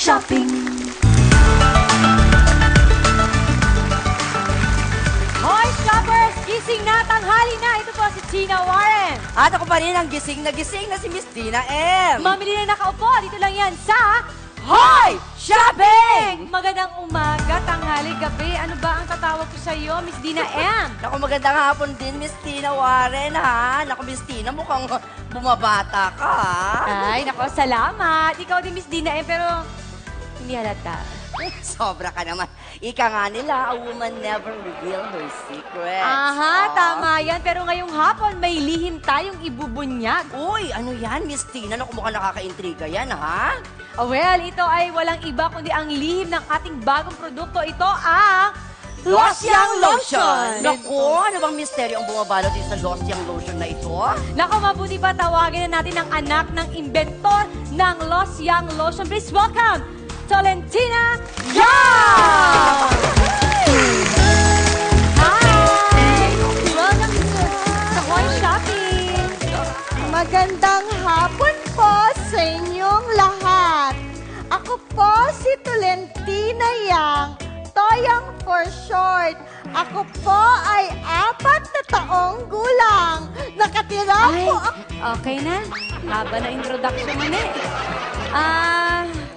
shopping. Hoy, shoppers! Gising na, tanghali na. Ito po si Tina Warren. At ako pa rin ang gising na si Miss Tina M. Mamili na nakaupo. Dito lang yan sa Hoy! Shopping! Magandang umaga, tanghali, gabi. Ano ba ang tatawag ko sa iyo, Miss Dina M? Naku, magandang hapon din, Miss Tina Warren, ha? Naku, Miss Tina, mukhang bumabata ka, ha? Ay, nako, salamat. Ikaw din, Miss Dina M, pero hindi halata. Sobra ka naman. Ika nga nila, a woman never reveal her secrets. Aha, tama yan. Pero ngayong hapon, may lihim tayong ibubunyag. Uy, ano yan, Miss Tina? Naku, mukhang nakaka-intriga yan, ha? Well, ito ay walang iba kundi ang lihim ng ating bagong produkto. Ito ang Lost Young Lotion! Naku, ano bang misteryo ang bumabalot din sa Lost Young Lotion na ito? Naku, mabuti pa tawagin na natin ang anak ng inventor ng Lost Young Lotion. Please welcome, Tolentina Young! Hi! Welcome sa Hoy Shopping! Magandang hapon po sa inyong lahat. Ako po si Tolentina Yang, Toyang for short. Ako po ay 4 na taong gulang. Nakatira Ay, po ako. okay na. Haba na introduction mo na eh.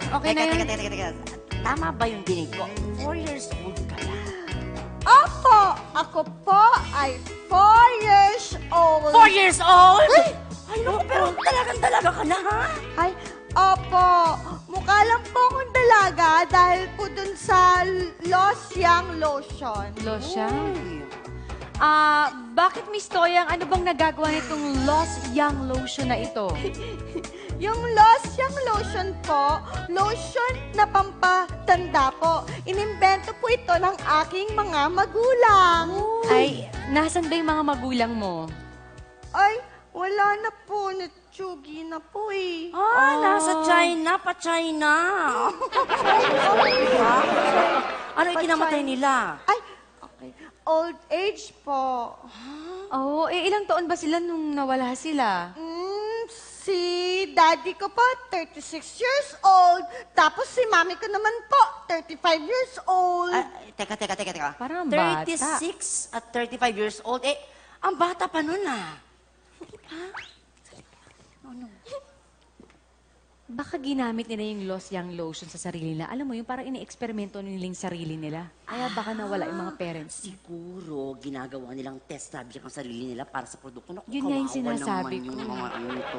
Okay na yun. Teka. Tama ba yung dinig ko? 4 years old ka na. Opo, ako po ay 4 years old. 4 years old? Ay, naku, pero talagang-dalaga ka na, ha? Ay, opo. Mukha lang po akong dalaga dahil po dun sa Lost Young Lotion. Lotion? Bakit Miss Toyang, ano bang nagagawa nitong Lost Young Lotion na ito? Yung Lost Young Lotion po, lotion na pampatanda po. Inimbento po ito ng aking mga magulang. Ay, nasan ba yung mga magulang mo? Ay, wala na po. Natsugi na po eh. Nasa China, pa-China. Ano ikinamatay nila? Ay, okay. Old age po. Oh, ilang taon ba sila nung nawala sila? Si daddy ko po, 36 years old. Tapos si mami ko naman po, 35 years old. Teka. Parang bata. 36 at 35 years old. Eh, ang bata pa nun, Baka ginamit nila yung Lost Young Lotion sa sarili nila. Alam mo, yung parang ini-eksperimento nila yung sarili nila. Kaya baka nawala yung mga parents. Siguro, ginagawa nilang test subject ang sarili nila para sa produkto. Naku, Yun nga yung kawawa sinasabi naman ko. yung mga ano nito.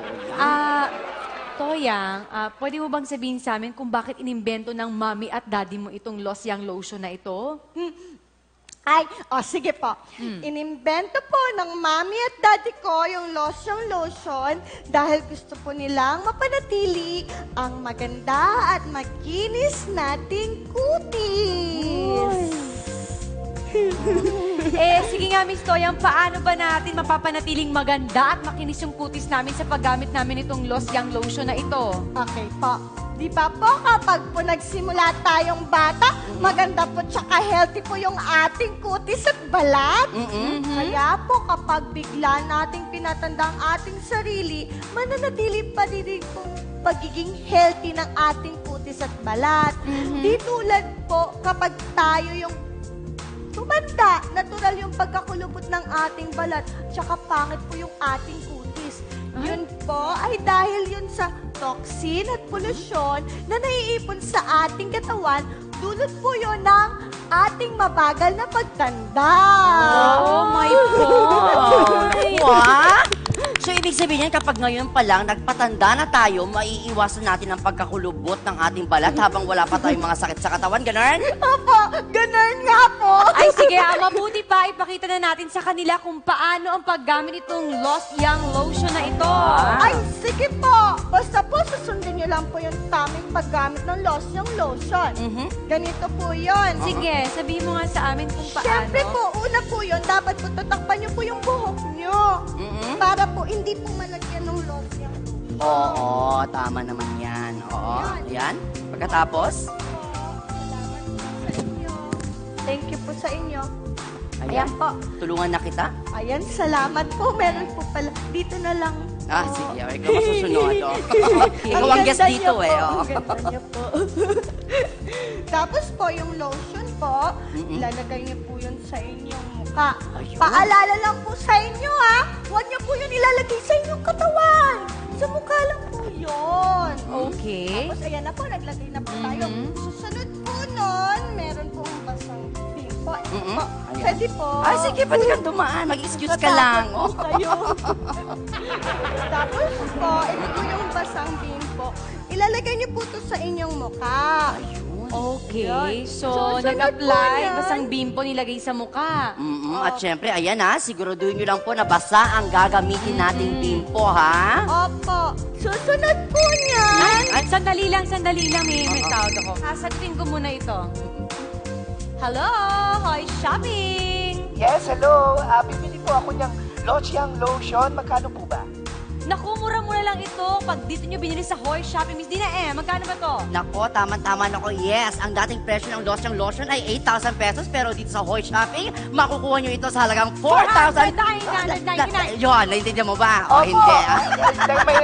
Toyang, pwede mo bang sabihin sa amin kung bakit inimbento ng mommy at daddy mo itong Lost Young Lotion na ito? Ay, sige po. Inimbento po ng mami at daddy ko yung Lost Young Lotion dahil gusto po nilang mapanatili ang maganda at makinis nating kutis. Sige nga, Miss Toyang, paano ba natin mapapanatiling maganda at makinis yung kutis namin sa paggamit namin itong Lost Young Lotion na ito? Okay po. Di ba po kapag po nagsimula tayong bata, maganda po tsaka healthy po yung ating kutis at balat? Kaya po kapag bigla nating pinatanda ang ating sarili, mananatili pa din po pagiging healthy ng ating kutis at balat. Di tulad po kapag tayo yung tumanda, natural yung pagkakulubot ng ating balat, tsaka pangit po yung ating kutis. Yun po ay dahil yun sa toxin at polusyon na naiipon sa ating katawan, dulot po yun ng ating mabagal na pagtanda. Oh my God! What? So, ibig sabihin yan, kapag ngayon pa lang, nagpatanda na tayo, maiiwasan natin ang pagkakulubot ng ating balat habang wala pa tayong mga sakit sa katawan, ganun? Opo, ganun nga po. Ay sige, mabuti pa ipakita na natin sa kanila kung paano ang paggamit itong Lost Young Lotion na ito. Ay, sige po. Basta po, susundin niyo lang po yung taming paggamit ng Lost Young Lotion. Ganito po yun. Sige, sabihin mo nga sa amin kung paano. Siyempre po, una po yun, dapat po tatakpan niyo po yung buhok niyo. Para po hindi po malagyan ng Lost Young Lotion. Oo, tama naman yan. Oo, yan. Pagkatapos, Thank you po sa inyo. ayan Ayan po. Tulungan na kita. Ayan, salamat po. Meron po pala. Dito na lang. Ah, sige. Ikaw masusunod, oh. Ikaw ang guest dito, eh. Oh. Ganda niya po. Tapos po, yung lotion po, ilalagay niyo po yun sa inyong mukha. Ayun. Paalala lang po sa inyo, ha? Huwag niyo po yun ilalagay sa inyong katawan. Sa mukha lang po yun. Okay. Tapos, ayan na po, naglagay na po tayo. Susunod po nun, meron pong basang bimpo. Po, Ayan. pwede po. Ay, sige, pwede kang dumaan. Mag-excuse ka lang. Oh. Kayo. Tapos po, ito po yung basang bimpo. Ilalagay niyo po ito sa inyong mukha. Okay. Yan. So, Susunod nag-apply, po yan. basang bimpo nilagay sa mukha. At syempre, ayan ha, siguraduhin nyo lang po na basa ang gagamitin nating bimpo, ha? Opo. Susunod po niyan. Ay, sandali lang, may tawag ako. Sasagutin ko muna ito. Hello, Hoy Shopping! Yes, hello. Bibili po ako ng Losyang Lotion. Magkano po ba? Naku, mura-mura lang ito. Pag dito nyo binili sa Hoy Shopping, Miss Dina magkano ba to? Nako, tama-tama nako. Yes, ang dating presyo ng Losyang Lotion ay 8,000 pesos, pero dito sa Hoy Shopping, makukuha nyo ito sa halagang 4,000. 4,999. Yun, naintindihan mo ba? O, Opo. hindi.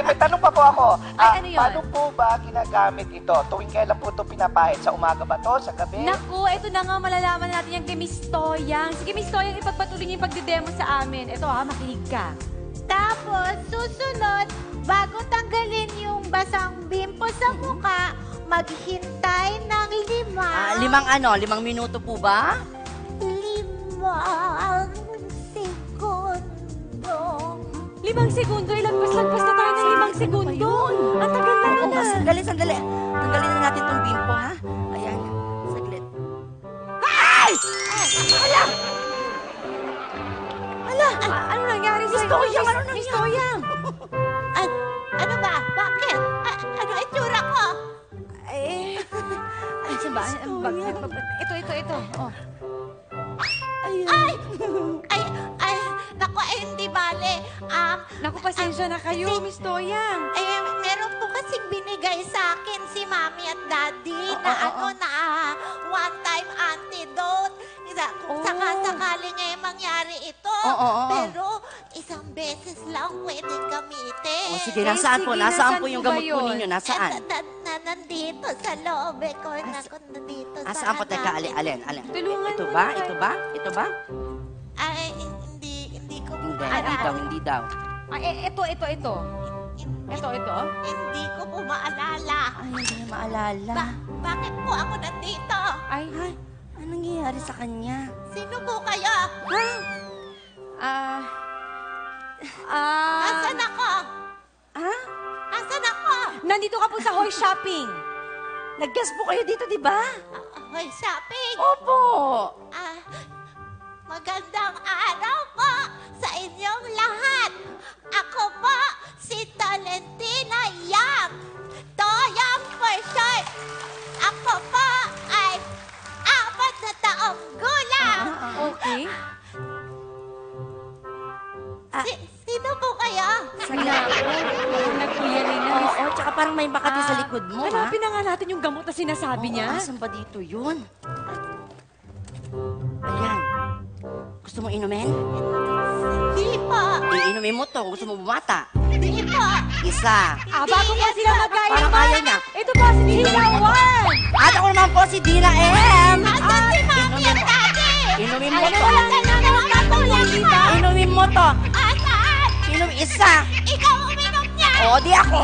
May tanong pa po ako. Ay, ano yun? Paano po ba ginagamit ito? Tuwing kailan po ito pinapahid? Sa umaga ba to? Sa gabi? Naku, ito na nga malalaman natin yan kay Miss Toyang. Sige, Miss Toyang, ipagpatuloy niyo yung pagdidemo sa amin. Ito makinig ka. Tapos, susunod, bago tanggalin yung basang bimpo sa mukha, maghintay ng 5 minuto po ba? 5 segundo. 5 segundo, ilagpas-lagpas na tayo ng 5 segundo. Ang tagal na Oo, na. sandali. Tanggalin na natin itong bimpo, ha? Ayan, saglit. Ano nangyari sa'yo? Miss Toyang, ano nangyari? Miss Toyang! Ano ba? Bakit? Ano itsura ko? Ay, saan ba? Ito. Oh. Ay! Naku, hindi bale. Naku, pasensya na kayo, Miss Toyang. Meron po kasing binigay sa akin si Mami at Daddy na one-time antidote. Kung sakasakaling mangyari ito. Pero isang beses lang pwedeng gamitin. O, sige, nasaan po? sige, Nasaan po nasaan yung po ba gamot po yun? ninyo? Nasaan? Nandito sa loob ko. Nandito sa Saan po? Teka, alin? Tulungan Ito mo ba? na. Ito ba? Ay, hindi ko Hindi, maalala. hindi daw. Ito. Ito. Hindi ko po maalala. Ay, hindi na maalala. Bakit po ako nandito? Ay, Anong nangyayari sa kanya? Sino po kayo? Asan ako? Ha? Asan ako? nandito ka po sa Hoy Shopping. Nag-guess po kayo dito, di ba? Hoy, shopping! Opo! Magandang araw po sa inyong lahat. Ako po si Tolentina Yang. Toyang for short. Ako po ay 4 na taong gulang. Okay. Sino po kayo? Nagkuyarin na. Oo, tsaka parang may makati sa likod mo, ha? Hanapin na nga natin yung gamot na sinasabi niya. Asan ba dito yun? Ayan. Gusto mo inumin? Hindi po. Iinumin mo to. Gusto mo bumata? Hindi po. Isa. Bago pa sila magkaiba. Parang ayaw niya. Ito po si Dina Juan. At ako naman po si Dina M. Asan si Mami at Daddy? Inumin mo Ayan to. wala na naman katulad mo. Inumin mo to. Asan? Inumin isa. Ikaw uminom niya. O, di ako.